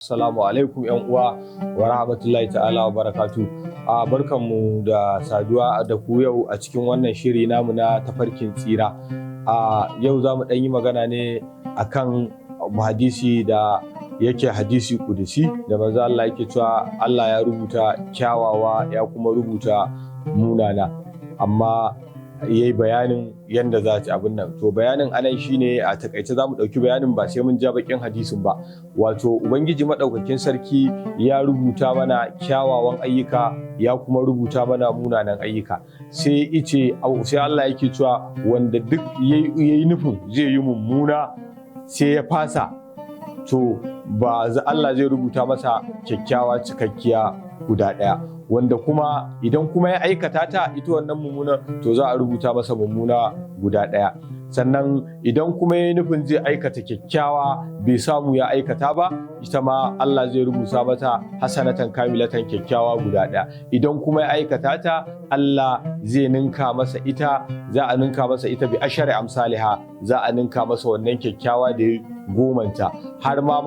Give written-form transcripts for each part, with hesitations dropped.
Assalamu alaikum ‘yan uwa wa rahmatullahi ta'ala wa barakatu. Barkanmu da saduwa da ku yau a cikin wannan shiri namu na tafarkin tsira. Yau za mu ɗan yi magana ne akan hadisi da yake hadisi kudusi da manzo Allah yake cewa Allah ya rubuta kyawawa ya kuma rubuta munana, amma yayi bayanin yanda za ta abin nan. To bayanin anan shine a takaice za mu ɗauki bayanin ba sai mun ja bakin hadisin ba. Wato Ubangiji maɗaukakin sarki ya rubuta mana kyawawan ayyuka ya kuma rubuta mana munanan ayyuka. Sai Allah yake cewa wanda duk yayi nufin zai yi mummuna sai ya fasa, to ba Allah zai rubuta masa kyakkyawa cikakkiya guda ɗaya. Wanda kuma idan kuma ya aikata ta ita wannan mummuna, to za a rubuta masa mummuna guda ɗaya. Sannan idan kuma ya yi nufin zai aikata kyakkyawa bai samu ya aikata ba, ita ma Allah zai rubuta mata hasanatan kamilatan kyakkyawa guda ɗaya. Idan kuma ya aikata ta, Allah zai ninka masa ita, za a ninka masa ita bi ashari amsaliha, za a ninka masa wannan kyakkyawa da ya gomanta. Har ma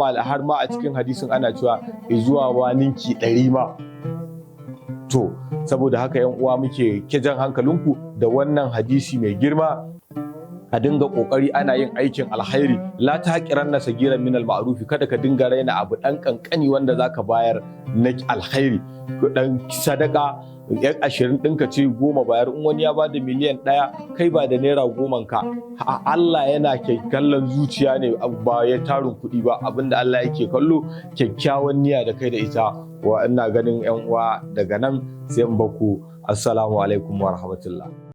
a cikin hadisin ana cewa zuwa wa ninki 100 ma. To, saboda haka ‘yan uwa muke jan hankalinku da wannan hadisi mai girma, a dinga ƙoƙari ana yin aikin alkhairi. La taqiranna sagiran min al-ma'ruf, kada ka dinga raina abu ɗan ƙanƙani wanda zaka bayar na alkhairi. Dan sadaka yan 20 ɗinka ce 10 bayar, in wani ya bada miliyan 1 kai ba da naira 10 ka. Allah yana kallon zuciya ne ba ya tarin kuɗi ba, abinda Allah yake kallo kyakkyawan niyya da kai da ita. Wa ina ganin ‘yan uwa daga nan sai in baku, assalamu alaikum wa rahmatullah.